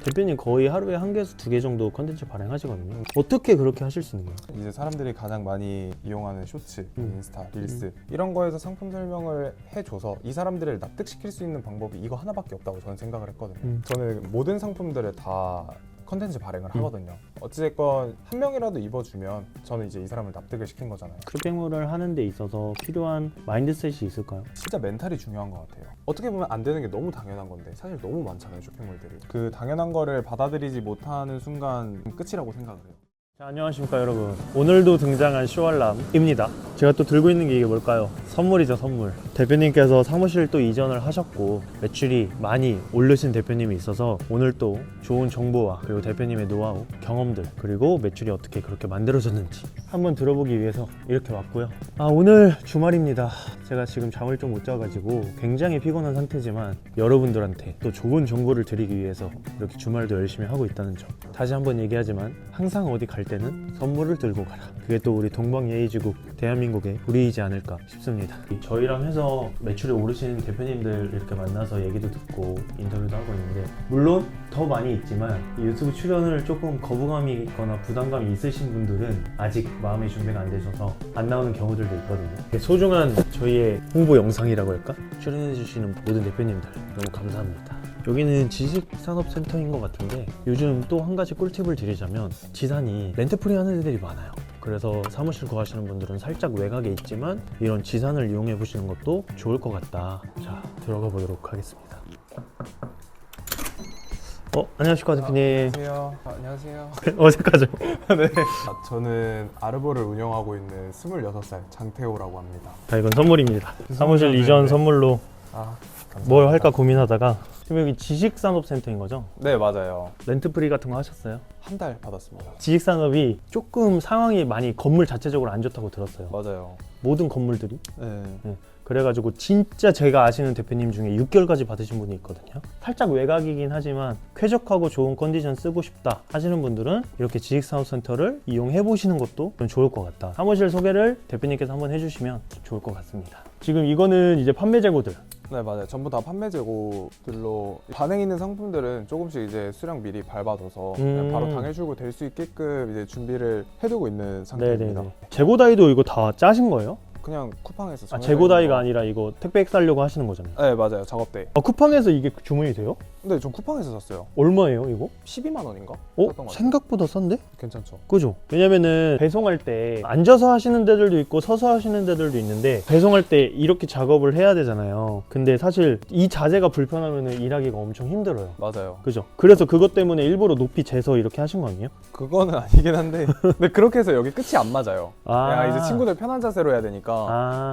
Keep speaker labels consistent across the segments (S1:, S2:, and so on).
S1: 대표님 거의 하루에 1개에서 2개 정도 컨텐츠 발행하시거든요. 어떻게 그렇게 하실 수 있는 거예요?
S2: 이제 사람들이 가장 많이 이용하는 쇼츠, 인스타, 릴스 이런 거에서 상품 설명을 해줘서 이 사람들을 납득시킬 수 있는 방법이 이거 하나밖에 없다고 저는 생각을 했거든요. 저는 모든 상품들을 다 컨텐츠 발행을 하거든요. 어찌됐건 한 명이라도 입어주면 저는 이제 이 사람을 납득을 시킨 거잖아요.
S1: 쇼핑몰을 하는 데 있어서 필요한 마인드셋이 있을까요?
S2: 진짜 멘탈이 중요한 것 같아요. 어떻게 보면 안 되는 게 너무 당연한 건데 사실 너무 많잖아요, 쇼핑몰들이. 그 당연한 거를 받아들이지 못하는 순간 끝이라고 생각을 해요.
S1: 자, 안녕하십니까 여러분. 오늘도 등장한 쇼알람입니다. 제가 또 들고 있는 게 이게 뭘까요? 선물이죠, 선물. 대표님께서 사무실 또 이전을 하셨고 매출이 많이 오르신 대표님이 있어서 오늘 또 좋은 정보와 그리고 대표님의 노하우, 경험들 그리고 매출이 어떻게 그렇게 만들어졌는지 한번 들어보기 위해서 이렇게 왔고요. 오늘 주말입니다. 제가 지금 잠을 좀 못 자가지고 굉장히 피곤한 상태지만 여러분들한테 또 좋은 정보를 드리기 위해서 이렇게 주말도 열심히 하고 있다는 점 다시 한번 얘기하지만 항상 어디 갈 때는 선물을 들고 가라. 그게 또 우리 동방예의지국 대한민국의 불의이지 않을까 싶습니다. 저희랑 해서 매출이 오르신 대표님들 이렇게 만나서 얘기도 듣고 인터뷰도 하고 있는데 물론 더 많이 있지만 이 유튜브 출연을 조금 거부감이 있거나 부담감이 있으신 분들은 아직 마음의 준비가 안 되셔서 안 나오는 경우들도 있거든요. 소중한 저희의 홍보 영상이라고 할까? 출연해 주시는 모든 대표님들 너무 감사합니다. 여기는 지식산업센터인 것 같은데 요즘 또 한 가지 꿀팁을 드리자면 지산이 렌트프리 하는 애들이 많아요. 그래서 사무실 구하시는 분들은 살짝 외곽에 있지만 이런 지산을 이용해 보시는 것도 좋을 것 같다. 자, 들어가 보도록 하겠습니다. 안녕하십니까 대표님.
S2: 안녕하세요.
S1: 어색하죠?
S2: 네. 저는 아르보를 운영하고 있는 26살 장태호라고 합니다.
S1: 이건 선물입니다. 사무실
S2: 네,
S1: 이전
S2: 네.
S1: 선물로
S2: 감사합니다.
S1: 뭘 할까 고민하다가 지금 여기 지식산업센터인 거죠?
S2: 네, 맞아요.
S1: 렌트프리 같은 거 하셨어요?
S2: 한 달 받았습니다.
S1: 지식산업이 조금 상황이 많이 건물 자체적으로 안 좋다고 들었어요.
S2: 맞아요.
S1: 모든 건물들이.
S2: 네.
S1: 그래가지고 진짜 제가 아시는 대표님 중에 6개월까지 받으신 분이 있거든요. 살짝 외곽이긴 하지만 쾌적하고 좋은 컨디션 쓰고 싶다 하시는 분들은 이렇게 지식산업센터를 이용해 보시는 것도 좀 좋을 것 같다. 사무실 소개를 대표님께서 한번 해주시면 좋을 것 같습니다. 지금 이거는 이제 판매 재고들.
S2: 네, 맞아요. 전부 다 판매 재고들로 반응 있는 상품들은 조금씩 이제 수량 미리 밟아둬서 그냥 바로 당일 출고 될 수 있게끔 이제 준비를 해두고 있는 상태입니다.
S1: 네네네. 재고 다이도 이거 다 짜신 거예요?
S2: 그냥 쿠팡에서 정해져
S1: 재고
S2: 있는
S1: 다이가
S2: 거.
S1: 아니라 이거 택배 싸려고 하시는 거잖아요.
S2: 네, 맞아요. 작업대.
S1: 쿠팡에서 이게 주문이 돼요?
S2: 근데 전 쿠팡에서 샀어요.
S1: 얼마예요 이거?
S2: 12만 원인가? 샀던 것 같아요.
S1: 생각보다 싼데?
S2: 괜찮죠?
S1: 그죠? 왜냐면은 배송할 때 앉아서 하시는 데들도 있고 서서 하시는 데들도 있는데 배송할 때 이렇게 작업을 해야 되잖아요. 근데 사실 이 자세가 불편하면은 일하기가 엄청 힘들어요.
S2: 맞아요.
S1: 그죠? 그래서 그것 때문에 일부러 높이 재서 이렇게 하신 거 아니에요?
S2: 그거는 아니긴 한데 근데 그렇게 해서 여기 끝이 안 맞아요. 그냥 이제 친구들 편한 자세로 해야 되니까.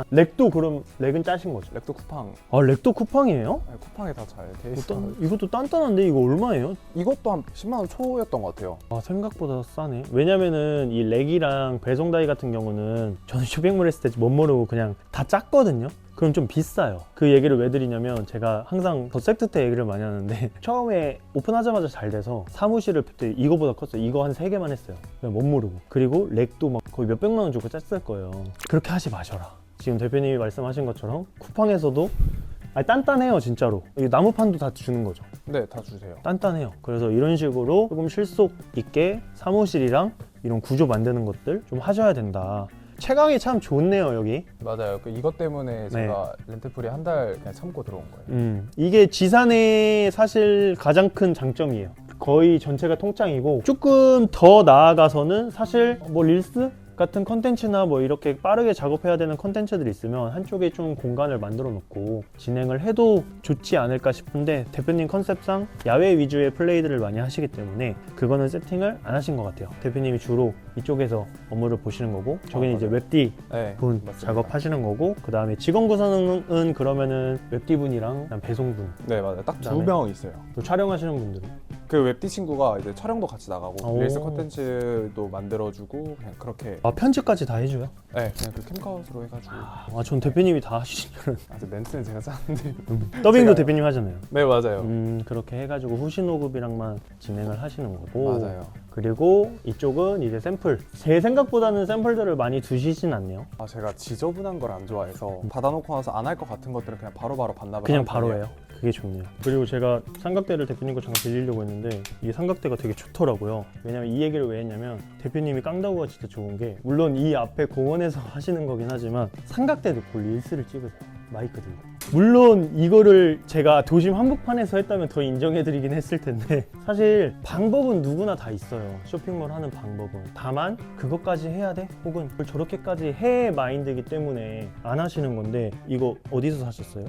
S1: 렉도 그럼 렉은 짜신 거죠?
S2: 렉도 쿠팡.
S1: 렉도 쿠팡이에요?
S2: 네, 쿠팡에 다 잘 돼 있어요.
S1: 이것도 단단한데 이거 얼마예요?
S2: 이것도 한 10만 원 초였던 것 같아요.
S1: 생각보다 싸네. 왜냐면은 이 렉이랑 배송 다이 같은 경우는 저는 쇼핑몰 했을 때 못 모르고 그냥 다 짰거든요. 그럼 좀 비싸요. 그 얘기를 왜 드리냐면 제가 항상 더 세트 때 얘기를 많이 하는데 처음에 오픈하자마자 잘 돼서 사무실을 그때 이거보다 컸어요. 이거 한 3개만 했어요. 그냥 못 모르고. 그리고 렉도 막 거의 몇백만 원 주고 짰을 거예요. 그렇게 하지 마셔라. 지금 대표님이 말씀하신 것처럼 쿠팡에서도 단단해요 진짜로. 이 나무판도 다 주는 거죠.
S2: 네, 다 주세요.
S1: 단단해요. 그래서 이런 식으로 조금 실속 있게 사무실이랑 이런 구조 만드는 것들 좀 하셔야 된다. 채광이 참 좋네요 여기.
S2: 맞아요. 이것 때문에 제가 렌트프리 한 달 그냥 참고 들어온 거예요.
S1: 이게 지산의 사실 가장 큰 장점이에요. 거의 전체가 통창이고 조금 더 나아가서는 사실 뭐 릴스 같은 컨텐츠나 뭐 이렇게 빠르게 작업해야 되는 컨텐츠들이 있으면 한쪽에 좀 공간을 만들어 놓고 진행을 해도 좋지 않을까 싶은데 대표님 컨셉상 야외 위주의 플레이들을 많이 하시기 때문에 그거는 세팅을 안 하신 것 같아요. 대표님이 주로 이쪽에서 업무를 보시는 거고 저기는 이제 웹디 분 작업하시는 거고 그 다음에 직원 구성은 그러면은 웹디 분이랑 배송분.
S2: 네, 맞아요. 딱 2명 있어요.
S1: 또 촬영하시는 분들은
S2: 그 웹디 친구가 이제 촬영도 같이 나가고 릴스 컨텐츠도 만들어주고 그냥 그렇게.
S1: 편집까지 다 해줘요?
S2: 네, 그냥 그 캠카웃으로 해가지고.
S1: 전 대표님이 다 하시는 줄
S2: 멘트는 제가 짰는데.
S1: 더빙도 대표님 하잖아요.
S2: 네, 맞아요.
S1: 그렇게 해가지고 후신 호급이랑만 진행을 하시는 거고.
S2: 맞아요.
S1: 그리고 이쪽은 이제 샘플. 제 생각보다는 샘플들을 많이 두시진 않네요.
S2: 제가 지저분한 걸 안 좋아해서 받아놓고 나서 안 할 것 같은 것들은 그냥 바로바로 반납을
S1: 그냥
S2: 하는
S1: 바로
S2: 편이에요.
S1: 해요. 그게 좋네요. 그리고 제가 삼각대를 대표님 거 잠깐 빌리려고 했는데 이 삼각대가 되게 좋더라고요. 왜냐면 이 얘기를 왜 했냐면 대표님이 깡다구가 진짜 좋은 게 물론 이 앞에 공원에서 하시는 거긴 하지만 삼각대 놓고 릴스를 찍으세요. 마이크 들고. 물론 이거를 제가 도심 한복판에서 했다면 더 인정해드리긴 했을 텐데 사실 방법은 누구나 다 있어요. 쇼핑몰 하는 방법은. 다만 그것까지 해야 돼? 혹은 저렇게까지 해 마인드이기 때문에 안 하시는 건데 이거 어디서 사셨어요?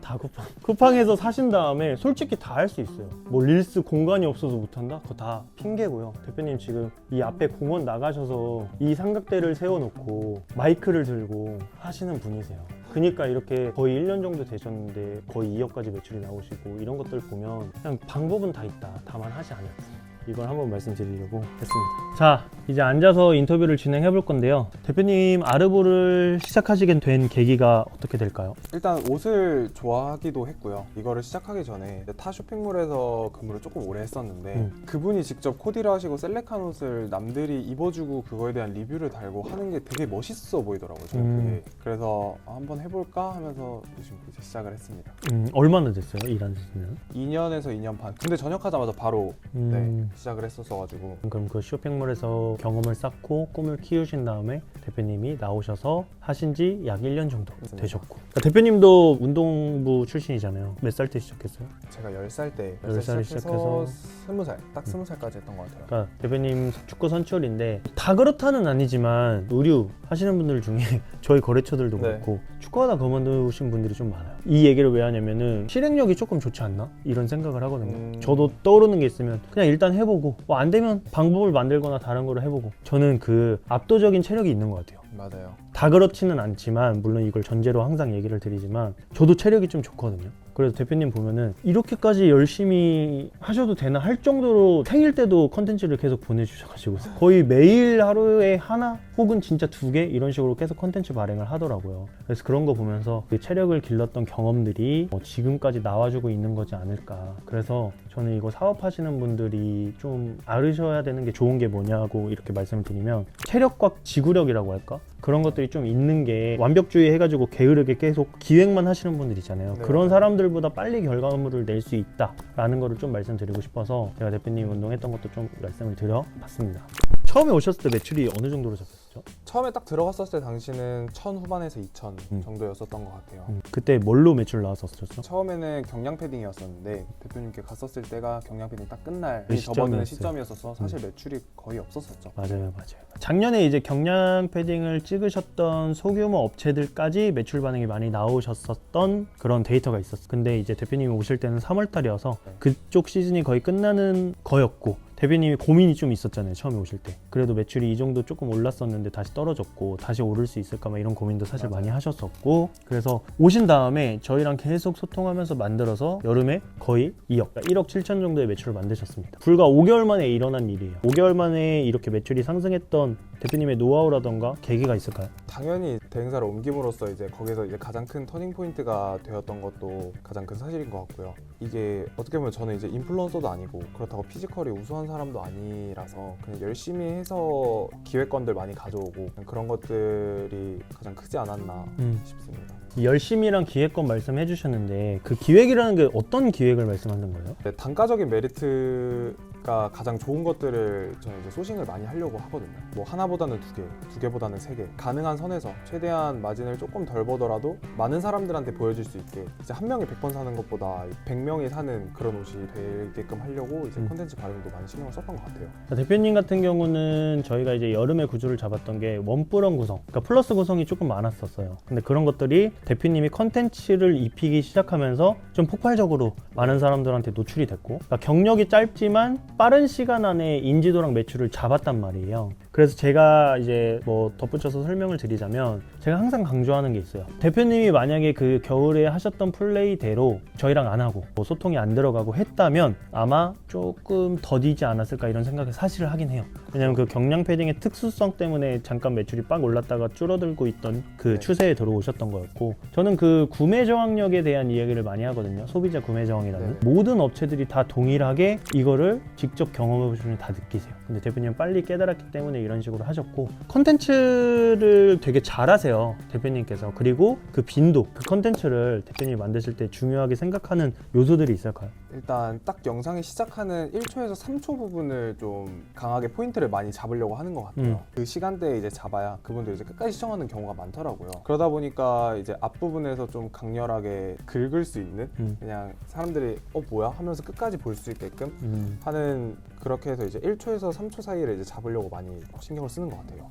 S1: 다 쿠팡에서 사신 다음에 솔직히 다 할 수 있어요. 뭐 릴스 공간이 없어서 못한다? 그거 다 핑계고요. 대표님 지금 이 앞에 공원 나가셔서 이 삼각대를 세워놓고 마이크를 들고 하시는 분이세요. 그러니까 이렇게 거의 1년 정도 되셨는데 거의 2억까지 매출이 나오시고 이런 것들 보면 그냥 방법은 다 있다. 다만 하지 않을 뿐. 이걸 한번 말씀드리려고 했습니다. 자, 이제 앉아서 인터뷰를 진행해 볼 건데요. 대표님 아르보를 시작하시게 된 계기가 어떻게 될까요?
S2: 일단 옷을 좋아하기도 했고요. 이거를 시작하기 전에 타 쇼핑몰에서 근무를 조금 오래 했었는데 그분이 직접 코디를 하시고 셀렉한 옷을 남들이 입어주고 그거에 대한 리뷰를 달고 하는 게 되게 멋있어 보이더라고요. 저는 그게. 그래서 한번 해볼까 하면서 요즘 이제 시작을 했습니다.
S1: 얼마나 됐어요? 일한 지는?
S2: 2년에서 2년 반. 근데 전역하자마자 바로 네, 시작을 했었어가지고.
S1: 그럼 그 쇼핑몰에서 경험을 쌓고 꿈을 키우신 다음에 대표님이 나오셔서 하신 지 약 1년 정도 되셨고. 그러니까 대표님도 운동부 출신이잖아요. 몇 살 때 시작했어요?
S2: 제가 10살 때
S1: 10살
S2: 시작해서 20살, 딱 20살까지 했던 것 같아요.
S1: 그러니까 대표님 축구 선출인데 다 그렇다는 아니지만 의류 하시는 분들 중에 저희 거래처들도
S2: 네.
S1: 그렇고 축구하다 그만두신 분들이 좀 많아요. 이 얘기를 왜 하냐면은 실행력이 조금 좋지 않나? 이런 생각을 하거든요. 저도 떠오르는 게 있으면 그냥 일단 해보고 뭐 안 되면 방법을 만들거나 다른 거를 해보고 저는 그 압도적인 체력이 있는 것 같아요.
S2: 맞아요.
S1: 다 그렇지는 않지만 물론 이걸 전제로 항상 얘기를 드리지만 저도 체력이 좀 좋거든요. 그래서 대표님 보면은 이렇게까지 열심히 하셔도 되나 할 정도로 생일 때도 컨텐츠를 계속 보내주셔가지고 거의 매일 하루에 하나 혹은 진짜 2개 이런 식으로 계속 컨텐츠 발행을 하더라고요. 그래서 그런 거 보면서 그 체력을 길렀던 경험들이 지금까지 나와주고 있는 거지 않을까. 그래서 저는 이거 사업하시는 분들이 좀 알으셔야 되는 게 좋은 게 뭐냐고 이렇게 말씀을 드리면 체력과 지구력이라고 할까? 그런 것들이 좀 있는 게 완벽주의 해가지고 게으르게 계속 기획만 하시는 분들 있잖아요.
S2: 네,
S1: 그런
S2: 맞아요.
S1: 사람들보다 빨리 결과물을 낼 수 있다라는 거를 좀 말씀드리고 싶어서 제가 대표님 운동했던 것도 좀 말씀을 드려봤습니다. 처음에 오셨을 때 매출이 어느 정도로 잡혔었죠?
S2: 처음에 딱 들어갔었을 때 당시는 1000 후반에서 2000 정도였었던 것 같아요.
S1: 그때 뭘로 매출 나왔었죠?
S2: 처음에는 경량 패딩이었었는데 대표님께 갔었을 때가 경량 패딩 딱 끝날
S1: 그
S2: 접어드는
S1: 시점이었어요.
S2: 시점이었어서 사실 매출이 거의 없었었죠.
S1: 맞아요. 작년에 이제 경량 패딩을 찍으셨던 소규모 업체들까지 매출 반응이 많이 나오셨었던 그런 데이터가 있었어요. 근데 이제 대표님이 오실 때는 3월달이어서 그쪽 시즌이 거의 끝나는 거였고 대표님이 고민이 좀 있었잖아요. 처음에 오실 때. 그래도 매출이 이 정도 조금 올랐었는데 다시 떨어졌고 다시 오를 수 있을까 막 이런 고민도 사실 많이 하셨었고 그래서 오신 다음에 저희랑 계속 소통하면서 만들어서 여름에 거의 2억, 1억 7천 정도의 매출을 만드셨습니다. 불과 5개월 만에 일어난 일이에요. 5개월 만에 이렇게 매출이 상승했던 대표님의 노하우라던가 계기가 있을까요?
S2: 당연히 대행사를 옮김으로써 이제 거기서 이제 가장 큰 터닝 포인트가 되었던 것도 가장 큰 사실인 것 같고요. 이게 어떻게 보면 저는 이제 인플루언서도 아니고 그렇다고 피지컬이 우수한 사람도 아니라서 그냥 열심히 해서 기획건들 많이 가져오고 그런 것들이 가장 크지 않았나 싶습니다.
S1: 열심히랑 기획권 말씀해 주셨는데 그 기획이라는 게 어떤 기획을 말씀하는 거예요?
S2: 네, 단가적인 메리트가 가장 좋은 것들을 저는 이제 소싱을 많이 하려고 하거든요. 뭐 하나보다는 2개, 2개보다는 3개 가능한 선에서 최대한 마진을 조금 덜 보더라도 많은 사람들한테 보여줄 수 있게 이제 한 명이 100번 사는 것보다 100명이 사는 그런 옷이 되게끔 하려고 이제 콘텐츠 발행도 많이 신경을 썼던 것 같아요.
S1: 대표님 같은 경우는 저희가 이제 여름에 구조를 잡았던 게 원뿔원 구성, 그러니까 플러스 구성이 조금 많았었어요. 근데 그런 것들이 대표님이 컨텐츠를 입히기 시작하면서 좀 폭발적으로 많은 사람들한테 노출이 됐고 그러니까 경력이 짧지만 빠른 시간 안에 인지도랑 매출을 잡았단 말이에요. 그래서 제가 이제 뭐 덧붙여서 설명을 드리자면 제가 항상 강조하는 게 있어요. 대표님이 만약에 그 겨울에 하셨던 플레이대로 저희랑 안 하고 뭐 소통이 안 들어가고 했다면 아마 조금 더디지 않았을까 이런 생각을 사실 하긴 해요. 왜냐면 그 경량 패딩의 특수성 때문에 잠깐 매출이 빡 올랐다가 줄어들고 있던 그 추세에 들어오셨던 거였고 저는 그 구매 저항력에 대한 이야기를 많이 하거든요. 소비자 구매 저항이라는 모든 업체들이 다 동일하게 이거를 직접 경험해 보시면 다 느끼세요. 근데 대표님 빨리 깨달았기 때문에 이런 식으로 하셨고, 컨텐츠를 되게 잘하세요 대표님께서. 그리고 그 빈도, 그 컨텐츠를 대표님이 만드실 때 중요하게 생각하는 요소들이 있을까요?
S2: 일단 딱 영상이 시작하는 1초에서 3초 부분을 좀 강하게 포인트를 많이 잡으려고 하는 것 같아요. 그 시간대에 이제 잡아야 그분들 이제 끝까지 시청하는 경우가 많더라고요. 그러다 보니까 이제 앞부분에서 좀 강렬하게 긁을 수 있는, 그냥 사람들이 뭐야 하면서 끝까지 볼 수 있게끔 하는, 그렇게 해서 이제 1초에서 3초 사이를 이제 잡으려고 많이 신경을 쓰는 것 같아요.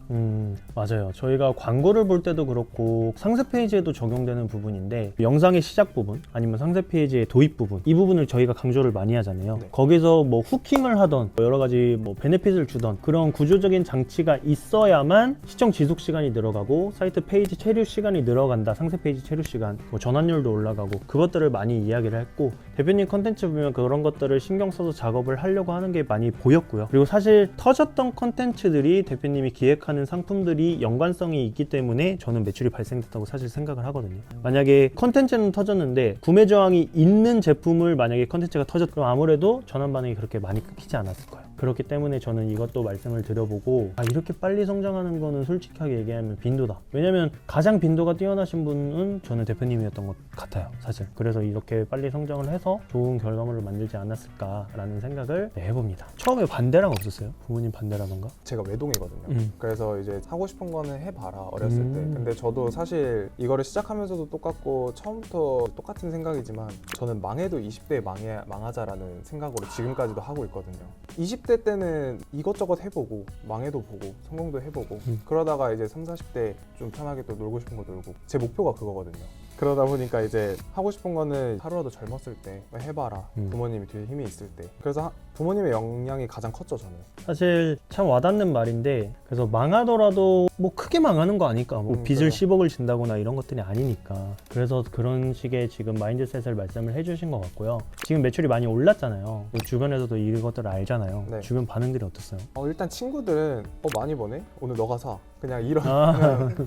S1: 맞아요. 저희가 광고를 볼 때도 그렇고 상세 페이지에도 적용되는 부분인데, 영상의 시작 부분 아니면 상세 페이지의 도입 부분, 이 부분을 저희가 강조를 많이 하잖아요.
S2: 네.
S1: 거기서 뭐 후킹을 하던 여러 가지 뭐 베네핏을 주던 그런 구조적인 장치가 있어야만 시청 지속 시간이 늘어가고 사이트 페이지 체류 시간이 늘어간다, 상세 페이지 체류 시간, 뭐 전환율도 올라가고, 그것들을 많이 이야기를 했고, 대표님 컨텐츠 보면 그런 것들을 신경 써서 작업을 하려고 하는 게 많이 보였고요. 그리고 사실 터졌던 컨텐츠들이 대표님이 기획하는 상품들이 연관성이 있기 때문에 저는 매출이 발생됐다고 사실 생각을 하거든요. 만약에 컨텐츠는 터졌는데 구매 저항이 있는 제품을 만약에 컨텐츠가 터졌다면 아무래도 전환 반응이 그렇게 많이 끊기지 않았을 거예요. 그렇기 때문에 저는 이것도 말씀을 드려보고, 이렇게 빨리 성장하는 거는 솔직하게 얘기하면 빈도다. 왜냐면 가장 빈도가 뛰어나신 분은 저는 대표님이었던 것 같아요, 사실. 그래서 이렇게 빨리 성장을 해서 좋은 결과물을 만들지 않았을까라는 생각을 해봅니다. 처음에 반대랑 없었어요? 부모님 반대라던가?
S2: 제가 외동이거든요. 그래서 이제 하고 싶은 거는 해봐라, 어렸을 때. 근데 저도 사실 이거를 시작하면서도 똑같고 처음부터 똑같은 생각이지만, 저는 망해도 20대에 망하자라는 생각으로 지금까지도 하고 있거든요. 20대 때는 이것저것 해보고 망해도 보고 성공도 해보고 그러다가 이제 30, 40대 좀 편하게 또 놀고 싶은 거 놀고, 제 목표가 그거거든요. 그러다 보니까 이제 하고 싶은 거는 하루라도 젊었을 때 해봐라, 부모님이 뒤에 힘이 있을 때. 그래서 부모님의 영향이 가장 컸죠, 저는.
S1: 사실 참 와닿는 말인데, 그래서 망하더라도 뭐 크게 망하는 거 아니까, 뭐 빚을
S2: 그래.
S1: 10억을 진다거나 이런 것들이 아니니까. 그래서 그런 식의 지금 마인드셋을 말씀을 해주신 것 같고요. 지금 매출이 많이 올랐잖아요. 주변에서도 이것들을 알잖아요.
S2: 네.
S1: 주변 반응들이 어땠어요?
S2: 일단 친구들은 많이 버네? 오늘 너가 사. 그냥 이런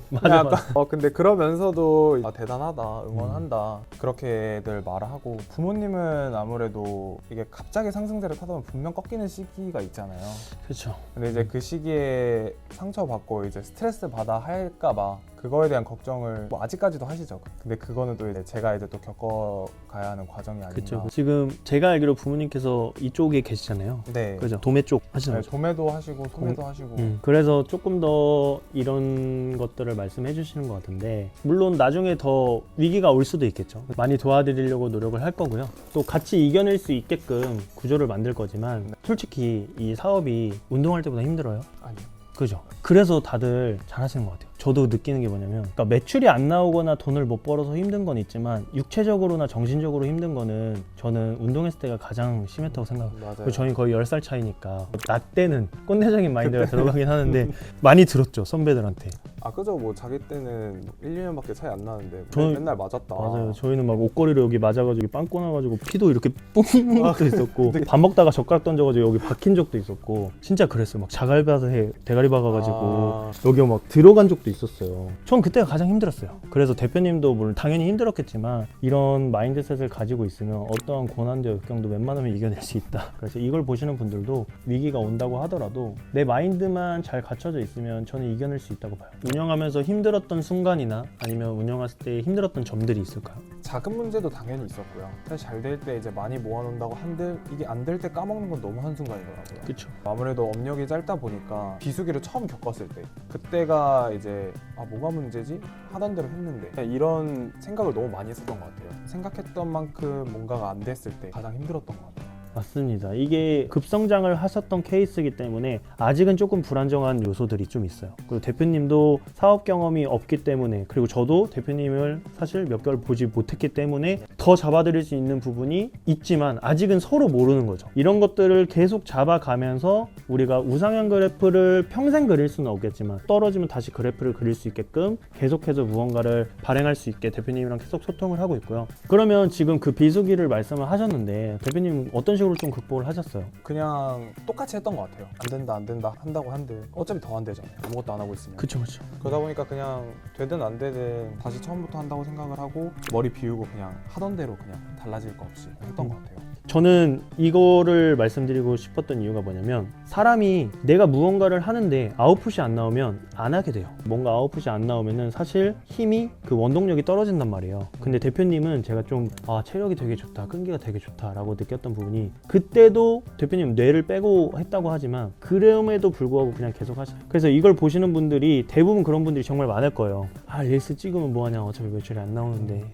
S1: 맞아.
S2: 근데 그러면서도 대단하다, 응원한다, 그렇게들 말하고, 부모님은 아무래도 이게 갑자기 상승세를 타다 보면 분명 꺾이는 시기가 있잖아요.
S1: 그렇죠.
S2: 근데 이제 그 시기에 상처받고 이제 스트레스 받아 할까봐 그거에 대한 걱정을 아직까지도 하시죠. 근데 그거는 또 이제 제가 이제 또 겪어가야 하는 과정이 아닌가.
S1: 그렇죠. 지금 제가 알기로 부모님께서 이쪽에 계시잖아요.
S2: 네.
S1: 그죠. 도매 쪽 하시는
S2: 네,
S1: 거죠.
S2: 도매도 하시고 소매도 하시고.
S1: 그래서 조금 더 이런 것들을 말씀해 주시는 것 같은데, 물론 나중에 더 위기가 올 수도 있겠죠. 많이 도와드리려고 노력을 할 거고요. 또 같이 이겨낼 수 있게끔 구조를 만들 거지만, 솔직히 이 사업이 운동할 때보다 힘들어요.
S2: 아니요.
S1: 그죠. 그래서 다들 잘하시는 것 같아요. 저도 느끼는 게 뭐냐면, 그러니까 매출이 안 나오거나 돈을 못 벌어서 힘든 건 있지만 육체적으로나 정신적으로 힘든 거는 저는 운동했을 때가 가장 심했다고 생각해요.
S2: 맞아요.
S1: 그리고 저희 거의 10살 차이니까 나 때는 꼰대적인 마인드가 들어가긴 하는데 많이 들었죠, 선배들한테.
S2: 그죠. 뭐 자기 때는 1, 2년밖에 차이 안 나는데
S1: 저는-
S2: 맨날 맞았다.
S1: 맞아요. 저희는 막 옷걸이로 여기 맞아가지고 빵꾸 나가지고 피도 이렇게 뿡 것도 있었고, 밥 먹다가 젓가락 던져가지고 여기 박힌 적도 있었고, 진짜 그랬어요. 막 자갈밭에 대가리 박아가지고 여기 막 들어간 적도 있었어요. 전 그때가 가장 힘들었어요. 그래서 대표님도 물론 당연히 힘들었겠지만, 이런 마인드셋을 가지고 있으면 어떠한 고난도 역경도 웬만하면 이겨낼 수 있다. 그래서 이걸 보시는 분들도 위기가 온다고 하더라도 내 마인드만 잘 갖춰져 있으면 저는 이겨낼 수 있다고 봐요. 운영하면서 힘들었던 순간이나 아니면 운영했을 때 힘들었던 점들이 있을까요?
S2: 작은 문제도 당연히 있었고요. 사실 잘 될 때 이제 많이 모아놓는다고 한들 이게 안 될 때 까먹는 건 너무 한순간이더라고요.
S1: 그렇죠.
S2: 아무래도 업력이 짧다 보니까 비수기를 처음 겪었을 때, 그때가 이제 뭐가 문제지? 하던 대로 했는데, 이런 생각을 너무 많이 했었던 것 같아요. 생각했던 만큼 뭔가가 안 됐을 때 가장 힘들었던 것 같아요.
S1: 맞습니다. 이게 급성장을 하셨던 케이스이기 때문에 아직은 조금 불안정한 요소들이 좀 있어요. 그리고 대표님도 사업 경험이 없기 때문에, 그리고 저도 대표님을 사실 몇 개월 보지 못했기 때문에 더 잡아드릴 수 있는 부분이 있지만 아직은 서로 모르는 거죠. 이런 것들을 계속 잡아가면서 우리가 우상향 그래프를 평생 그릴 수는 없겠지만, 떨어지면 다시 그래프를 그릴 수 있게끔 계속해서 무언가를 발행할 수 있게 대표님이랑 계속 소통을 하고 있고요. 그러면 지금 그 비수기를 말씀을 하셨는데, 대표님 어떤 식으로 좀 극복을 하셨어요?
S2: 그냥 똑같이 했던 것 같아요. 안 된다 한다고 한들 어차피 더 안 되잖아요. 아무것도 안 하고 있으면.
S1: 그쵸.
S2: 그러다 보니까 그냥 되든 안 되든 다시 처음부터 한다고 생각을 하고, 머리 비우고 그냥 하던 대로 그냥 달라질 거 없이 했던 것 같아요.
S1: 저는 이거를 말씀드리고 싶었던 이유가 뭐냐면 사람이 내가 무언가를 하는데 아웃풋이 안 나오면 안 하게 돼요. 뭔가 아웃풋이 안 나오면은 사실 힘이 그 원동력이 떨어진단 말이에요. 근데 대표님은 제가 좀 체력이 되게 좋다, 끈기가 되게 좋다라고 느꼈던 부분이 그때도 대표님 뇌를 빼고 했다고 하지만 그럼에도 불구하고 그냥 계속 하셔요. 그래서 이걸 보시는 분들이 대부분 그런 분들이 정말 많을 거예요. 릴스 찍으면 뭐하냐, 어차피 며칠이 안 나오는데.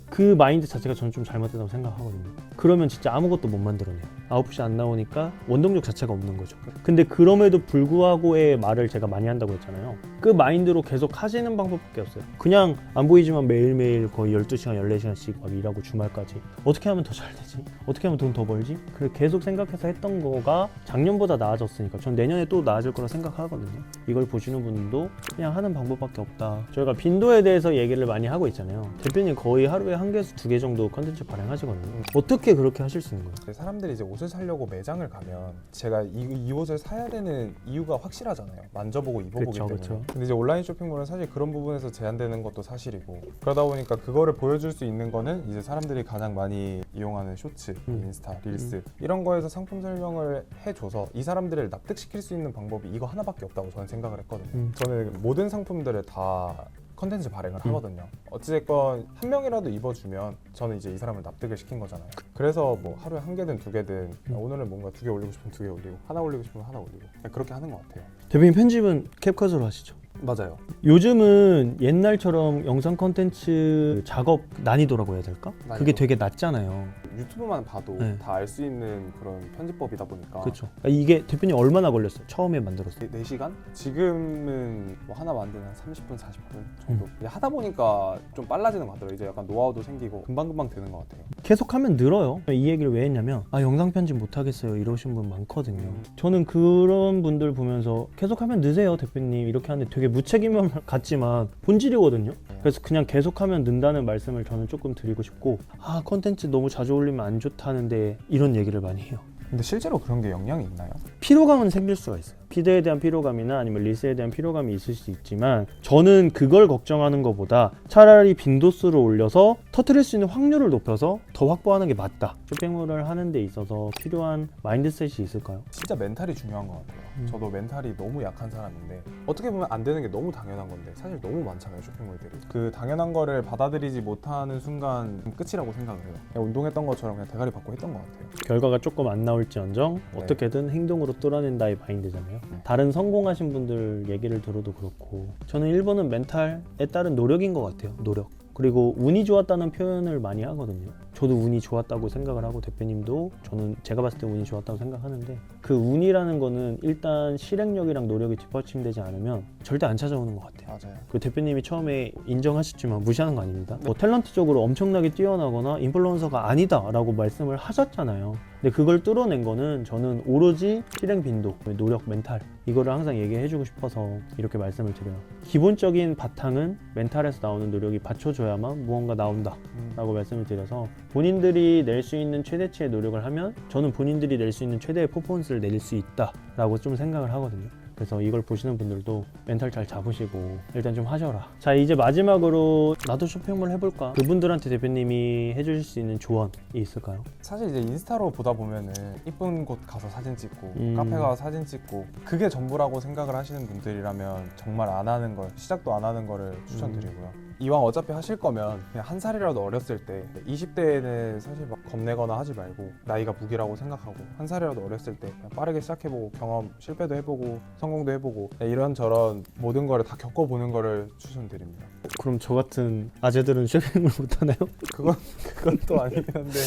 S1: 그 마인드 자체가 저는 좀 잘못됐다고 생각하거든요. 그러면 진짜 아무것도 못 만들어내요. 아웃풋이 안 나오니까 원동력 자체가 없는 거죠. 근데 그럼에도 불구하고의 말을 제가 많이 한다고 했잖아요. 그 마인드로 계속 하시는 방법밖에 없어요. 그냥 안 보이지만 매일매일 거의 12시간, 14시간씩 막 일하고 주말까지 어떻게 하면 더 잘 되지? 어떻게 하면 돈 더 벌지? 그걸 계속 생각해서 했던 거가 작년보다 나아졌으니까 전 내년에 또 나아질 거라 생각하거든요. 이걸 보시는 분들도 그냥 하는 방법밖에 없다. 저희가 빈도에 대해서 얘기를 많이 하고 있잖아요. 대표님 거의 하루에 1개에서 2개 정도 컨텐츠 발행하시거든요. 어떻게 그렇게 하실 수 있는 거예요?
S2: 사람들이 이제 옷을 사려고 매장을 가면 제가 이 옷을 사야 되는 이유가 확실하잖아요. 만져보고 입어보기 때문에.
S1: 그쵸.
S2: 근데 이제 온라인 쇼핑몰은 사실 그런 부분에서 제한되는 것도 사실이고, 그러다 보니까 그거를 보여줄 수 있는 거는 이제 사람들이 가장 많이 이용하는 쇼츠, 인스타, 릴스 이런 거에서 상품 설명을 해줘서 이 사람들을 납득시킬 수 있는 방법이 이거 하나밖에 없다고 저는 생각을 했거든요. 저는 모든 상품들을 다 컨텐츠 발행을 하거든요. 어찌됐건 한 명이라도 입어주면 저는 이제 이 사람을 납득을 시킨 거잖아요. 그래서 뭐 하루에 1개든 2개든 오늘은 뭔가 2개 올리고 싶으면 2개 올리고 하나 올리고 싶으면 하나 올리고 그냥 그렇게 하는 것 같아요.
S1: 대표님 편집은 캡컷으로 하시죠?
S2: 맞아요.
S1: 요즘은 옛날처럼 영상 컨텐츠 작업 난이도라고 해야 될까? 그게 되게 낮잖아요.
S2: 유튜브만 봐도 다 알 수 있는 그런 편집법이다 보니까.
S1: 그렇죠. 이게 대표님 얼마나 걸렸어요? 처음에 만들었어요?
S2: 4시간? 지금은 뭐 하나 만드는 한 30분, 40분 정도. 이제 하다 보니까 좀 빨라지는 것 같더라고요. 이제 약간 노하우도 생기고 금방금방 되는 것 같아요.
S1: 계속하면 늘어요. 이 얘기를 왜 했냐면 영상 편집 못하겠어요 이러신 분 많거든요. 저는 그런 분들 보면서 계속하면 느세요 대표님 이렇게 하는데 되게 무책임함 같지만 본질이거든요. 그래서 그냥 계속하면 는다는 말씀을 저는 조금 드리고 싶고 컨텐츠 너무 자주 올리면 안 좋다는데 이런 얘기를 많이 해요.
S2: 근데 실제로 그런 게 영향이 있나요?
S1: 피로감은 생길 수가 있어요. 피드에 대한 피로감이나 아니면 릴스에 대한 피로감이 있을 수 있지만 저는 그걸 걱정하는 것보다 차라리 빈도수를 올려서 터뜨릴 수 있는 확률을 높여서 더 확보하는 게 맞다. 쇼핑몰을 하는 데 있어서 필요한 마인드셋이 있을까요?
S2: 진짜 멘탈이 중요한 것 같아요. 저도 멘탈이 너무 약한 사람인데 어떻게 보면 안 되는 게 너무 당연한 건데 사실 너무 많잖아요 쇼핑몰들이. 그 당연한 거를 받아들이지 못하는 순간 끝이라고 생각을 해요. 그냥 운동했던 것처럼 그냥 대가리 받고 했던 것 같아요.
S1: 결과가 조금 안 나올지언정 어떻게든 행동으로 뚫어낸다의 마인드잖아요. 다른 성공하신 분들 얘기를 들어도 그렇고 저는 1번은 멘탈에 따른 노력인 것 같아요. 노력. 그리고 운이 좋았다는 표현을 많이 하거든요. 저도 운이 좋았다고 생각을 하고 대표님도 저는 제가 봤을 때 운이 좋았다고 생각하는데 그 운이라는 거는 일단 실행력이랑 노력이 뒷받침되지 않으면 절대 안 찾아오는 것 같아요.
S2: 맞아요.
S1: 그 대표님이 처음에 인정하셨지만 무시하는 거 아닙니다. 뭐 탤런트적으로 엄청나게 뛰어나거나 인플루언서가 아니다라고 말씀을 하셨잖아요. 근데 그걸 뚫어낸 거는 저는 오로지 실행 빈도, 노력, 멘탈 이거를 항상 얘기해주고 싶어서 이렇게 말씀을 드려요. 기본적인 바탕은 멘탈에서 나오는 노력이 받쳐줘야만 무언가 나온다 라고 말씀을 드려서 본인들이 낼 수 있는 최대치의 노력을 하면 저는 본인들이 낼 수 있는 최대의 퍼포먼스를 낼 수 있다 라고 좀 생각을 하거든요. 그래서 이걸 보시는 분들도 멘탈 잘 잡으시고 일단 좀 하셔라. 자, 이제 마지막으로 나도 쇼핑몰 해볼까? 그분들한테 대표님이 해주실 수 있는 조언이 있을까요?
S2: 사실 이제 인스타로 보다 보면은 이쁜 곳 가서 사진 찍고 카페 가서 사진 찍고 그게 전부라고 생각을 하시는 분들이라면 정말 안 하는 걸, 시작도 안 하는 거를 추천드리고요. 이왕 어차피 하실 거면 그냥 한 살이라도 어렸을 때 20대에는 사실 막 겁내거나 하지 말고 나이가 무기라고 생각하고 한 살이라도 어렸을 때 그냥 빠르게 시작해보고 경험 실패도 해보고 성공도 해보고 이런저런 모든 거를 다 겪어보는 거를 추천드립니다.
S1: 그럼 저 같은 아재들은 쇼핑몰 못하나요?
S2: 그건 또 아니긴 한데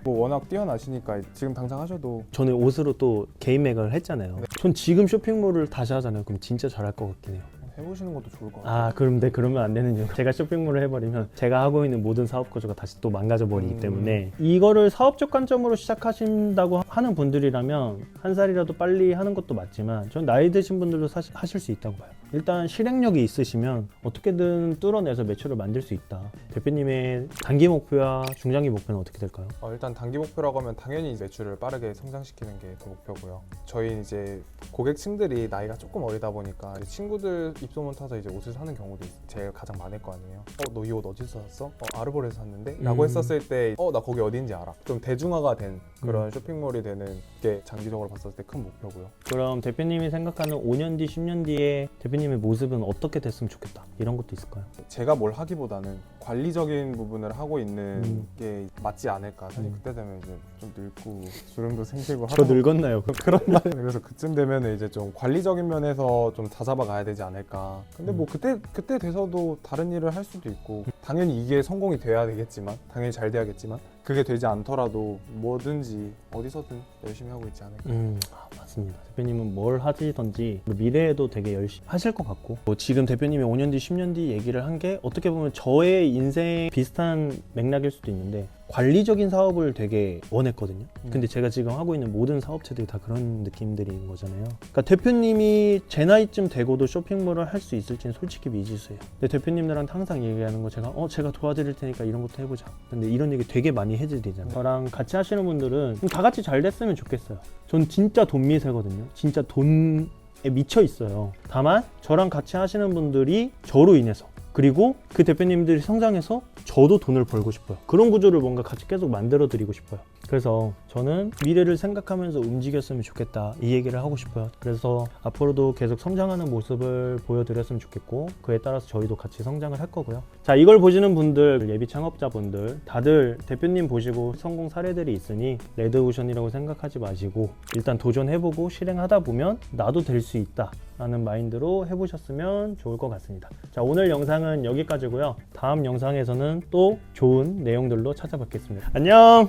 S2: 뭐 워낙 뛰어나시니까 지금 당장 하셔도.
S1: 저는 옷으로 또 개인 매각을 했잖아요. 전 지금 쇼핑몰을 다시 하잖아요. 그럼 진짜 잘할 것 같긴 해요.
S2: 해보시는 것도 좋을 것 같아요.
S1: 그러면 안 되는 이유. 제가 쇼핑몰을 해버리면 제가 하고 있는 모든 사업 구조가 다시 또 망가져버리기 때문에 이거를 사업적 관점으로 시작하신다고 하는 분들이라면 한 살이라도 빨리 하는 것도 맞지만 전 나이 드신 분들도 사실 하실 수 있다고 봐요. 일단 실행력이 있으시면 어떻게든 뚫어내서 매출을 만들 수 있다. 대표님의 단기 목표와 중장기 목표는 어떻게 될까요?
S2: 일단 단기 목표라고 하면 당연히 매출을 빠르게 성장시키는 게 더 목표고요. 저희 이제 고객층들이 나이가 조금 어리다 보니까 친구들 입소문 타서 이제 옷을 사는 경우도 제일 가장 많을 거 아니에요. 너 이 옷 어디서 샀어? 아르보레에서 샀는데? 라고 했었을 때 나 거기 어딘지 알아. 좀 대중화가 된 그런 쇼핑몰이 되는 게 장기적으로 봤을 때 큰 목표고요.
S1: 그럼 대표님이 생각하는 5년 뒤, 10년 뒤에 대표님의 모습은 어떻게 됐으면 좋겠다. 이런 것도 있을까요?
S2: 제가 뭘 하기보다는 관리적인 부분을 하고 있는 게 맞지 않을까. 사실 그때 되면 이제 좀 늙고 주름도 생기고
S1: 저 늙었나요?
S2: 그런 말. 그래서 그쯤 되면 이제 좀 관리적인 면에서 좀 다잡아 가야 되지 않을까. 근데 뭐 그때 돼서도 다른 일을 할 수도 있고, 당연히 이게 성공이 돼야 되겠지만, 당연히 잘 돼야겠지만, 그게 되지 않더라도 뭐든지 어디서든 열심히 하고 있지 않을까.
S1: 맞습니다. 대표님은 뭘 하시든지 미래에도 되게 열심히 하실 것 같고, 지금 대표님이 5년 뒤, 10년 뒤 얘기를 한 게 어떻게 보면 저의 인생 비슷한 맥락일 수도 있는데, 관리적인 사업을 되게 원했거든요. 근데 제가 지금 하고 있는 모든 사업체들이 다 그런 느낌들인 거잖아요. 그러니까 대표님이 제 나이쯤 되고도 쇼핑몰을 할 수 있을지는 솔직히 미지수예요. 근데 대표님들한테 항상 얘기하는 거 제가 도와드릴 테니까 이런 것도 해보자. 근데 이런 얘기 되게 많이 해드리잖아요. 저랑 같이 하시는 분들은 다 같이 잘 됐으면 좋겠어요. 전 진짜 돈 미세거든요. 진짜 돈에 미쳐 있어요. 다만 저랑 같이 하시는 분들이 저로 인해서, 그리고 그 대표님들이 성장해서 저도 돈을 벌고 싶어요. 그런 구조를 뭔가 같이 계속 만들어 드리고 싶어요. 그래서 저는 미래를 생각하면서 움직였으면 좋겠다, 이 얘기를 하고 싶어요. 그래서 앞으로도 계속 성장하는 모습을 보여드렸으면 좋겠고, 그에 따라서 저희도 같이 성장을 할 거고요. 자, 이걸 보시는 분들, 예비 창업자분들 다들 대표님 보시고 성공 사례들이 있으니 레드오션이라고 생각하지 마시고 일단 도전해보고 실행하다 보면 나도 될 수 있다 라는 마인드로 해보셨으면 좋을 것 같습니다. 자, 오늘 영상은 여기까지고요. 다음 영상에서는 또 좋은 내용들로 찾아뵙겠습니다. 안녕!